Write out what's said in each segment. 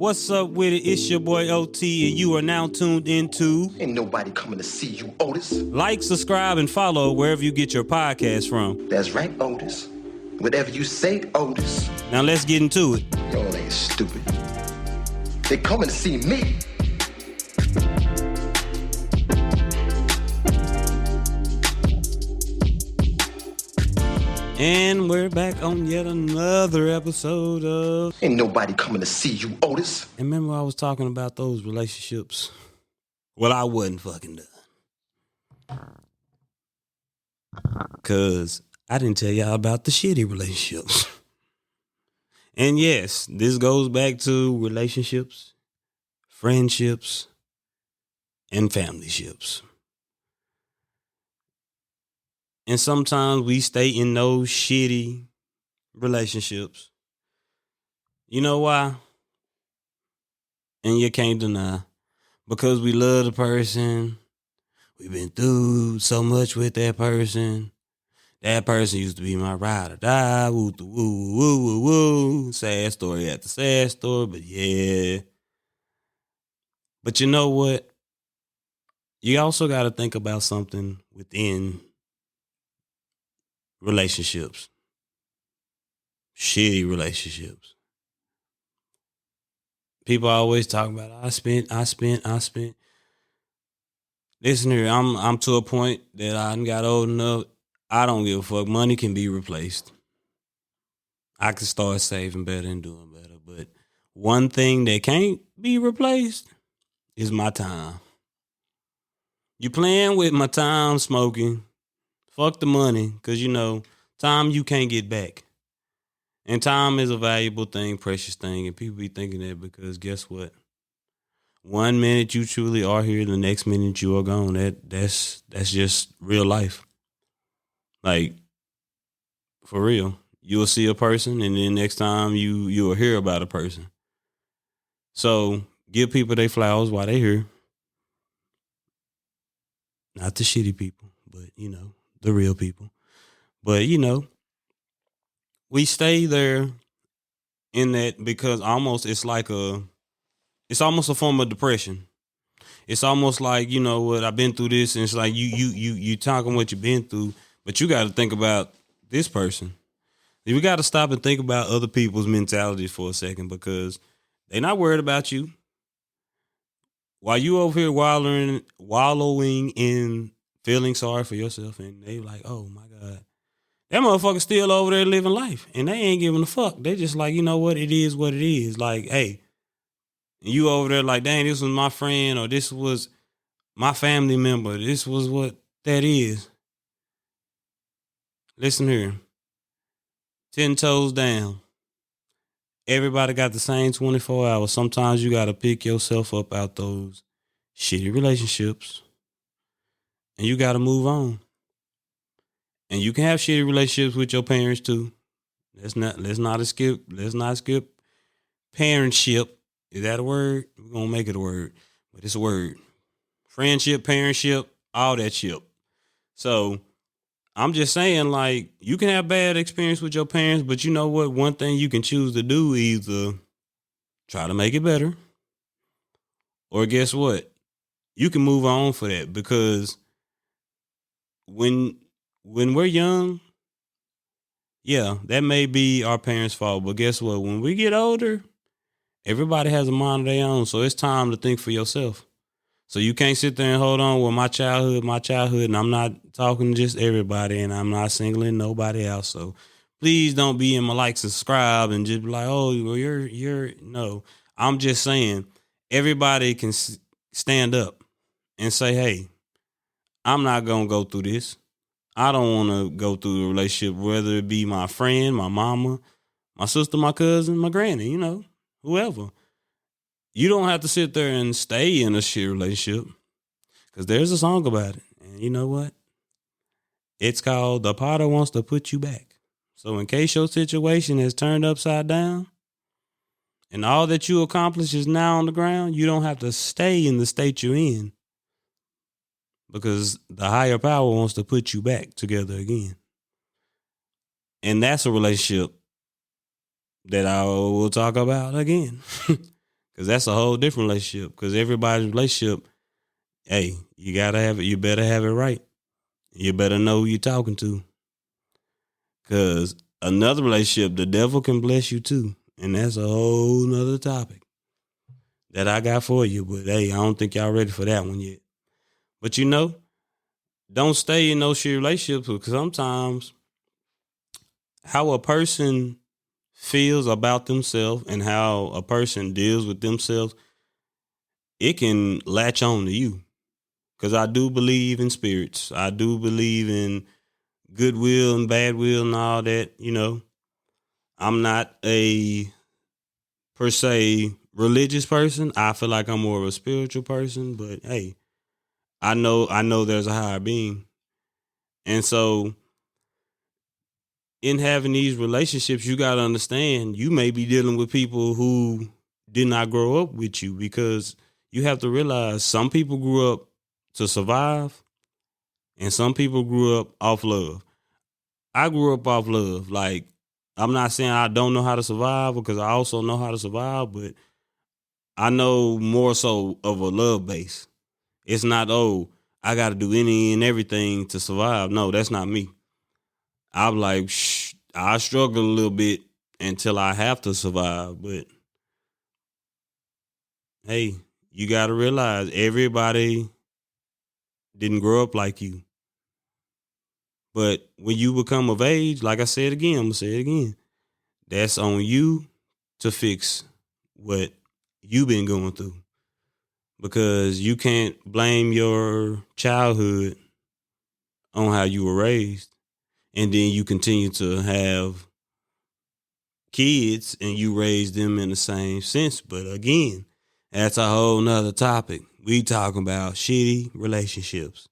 What's up with it? It's your boy OT, and you are now tuned into Ain't nobody coming to see you, Otis. Like, subscribe, and follow wherever you get your podcast from. That's right, Otis. Whatever you say, Otis. Now let's get into it. Y'all ain't stupid. They coming to see me. And we're back on yet another episode of Ain't nobody coming to see you, Otis. And remember I was talking about those relationships? Well, I wasn't fucking done. Because I didn't tell y'all about the shitty relationships. And yes, this goes back to relationships, friendships, and family ships. And sometimes we stay in those shitty relationships. You know why? And you can't deny. Because we love the person. We've been through so much with that person. That person used to be my ride or die. Woo, woo, woo, woo, woo. Sad story after sad story, but yeah. But you know what? You also got to think about something within relationships. Shitty relationships. People always talk about I spent. Listen here, I'm to a point that I done got old enough. I don't give a fuck. Money can be replaced. I can start saving better and doing better. But one thing that can't be replaced is my time. You playing with my time smoking. Fuck the money, because you know, time you can't get back. And time is a valuable thing, precious thing, and people be thinking that because guess what? 1 minute you truly are here, the next minute you are gone. That's just real life. Like, for real. You'll see a person, and then next time you'll hear about a person. So give people their flowers while they're here. Not the shitty people, but you know, the real people. But you know, we stay there in that because it's almost a form of depression. It's almost like, you know what, I've been through this, and it's like you talking what you've been through, but you got to think about this person. We got to stop and think about other people's mentality for a second because they're not worried about you. While you over here wallowing in feeling sorry for yourself, and they like, oh my God, that motherfucker still over there living life, and they ain't giving a fuck. They just like, you know what, it is what it is. Like, hey, you over there like, dang, this was my friend, or this was my family member. This was what that is. Listen here. 10 toes down. Everybody got the same 24 hours. Sometimes you got to pick yourself up out those shitty relationships. And you got to move on. And you can have shitty relationships with your parents too. Let's not skip parentship. Is that a word? We're going to make it a word. But it's a word. Friendship, parentship, all that shit. So I'm just saying, like, you can have bad experience with your parents, but you know what? One thing you can choose to do is try to make it better. Or guess what? You can move on for that because when we're young, yeah, that may be our parents' fault. But guess what? When we get older, everybody has a mind of their own. So it's time to think for yourself. So you can't sit there and hold on with my childhood, and I'm not talking to just everybody, and I'm not singling nobody else. So please don't be in my like, subscribe, and just be like, oh, well, you're no. I'm just saying everybody can stand up and say, hey, I'm not going to go through this. I don't want to go through a relationship, whether it be my friend, my mama, my sister, my cousin, my granny, you know, whoever. You don't have to sit there and stay in a shit relationship because there's a song about it. And you know what? It's called The Potter Wants to Put You Back. So in case your situation has turned upside down and all that you accomplish is now on the ground, you don't have to stay in the state you're in because the higher power wants to put you back together again. And that's a relationship that I will talk about again. Because that's a whole different relationship. Because everybody's relationship, hey, you gotta have it. You better have it right. You better know who you're talking to. Because another relationship, the devil can bless you too. And that's a whole nother topic that I got for you. But hey, I don't think y'all ready for that one yet. But don't stay in those shit relationships, because sometimes how a person feels about themselves and how a person deals with themselves, it can latch on to you. Because I do believe in spirits. I do believe in goodwill and bad will and all that, I'm not a, per se, religious person. I feel like I'm more of a spiritual person. But hey, I know there's a higher being. And so in having these relationships, you got to understand you may be dealing with people who did not grow up with you, because you have to realize some people grew up to survive and some people grew up off love. I grew up off love. Like, I'm not saying I don't know how to survive, because I also know how to survive, but I know more so of a love base. It's not, I got to do any and everything to survive. No, that's not me. I'm like, I struggle a little bit until I have to survive. But hey, you got to realize everybody didn't grow up like you. But when you become of age, like I said again, I'm going to say it again, that's on you to fix what you've been going through. Because you can't blame your childhood on how you were raised. And then you continue to have kids and you raise them in the same sense. But again, that's a whole nother topic. We talking about shitty relationships.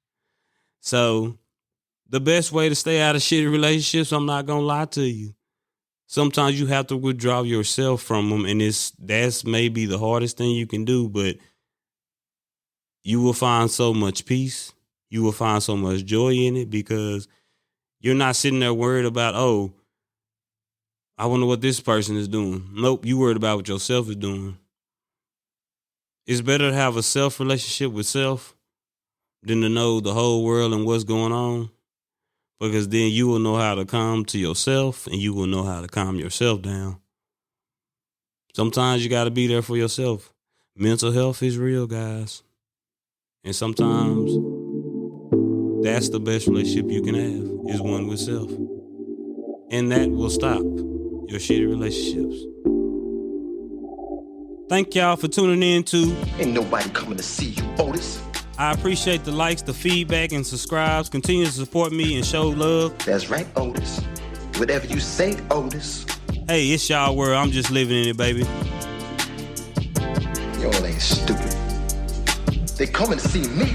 So the best way to stay out of shitty relationships, I'm not going to lie to you, sometimes you have to withdraw yourself from them. And that's maybe the hardest thing you can do, but you will find so much peace. You will find so much joy in it, because you're not sitting there worried about, I wonder what this person is doing. Nope, you worried about what yourself is doing. It's better to have a self relationship with self than to know the whole world and what's going on, because then you will know how to calm to yourself and you will know how to calm yourself down. Sometimes you got to be there for yourself. Mental health is real, guys. And sometimes that's the best relationship you can have, is one with self. And that will stop your shitty relationships. Thank y'all for tuning in to Ain't nobody coming to see you, Otis. I appreciate the likes, the feedback, and subscribes. Continue to support me and show love. That's right, Otis. Whatever you say, Otis. Hey, it's y'all world. I'm just living in it, baby. Y'all ain't stupid. They coming to see me.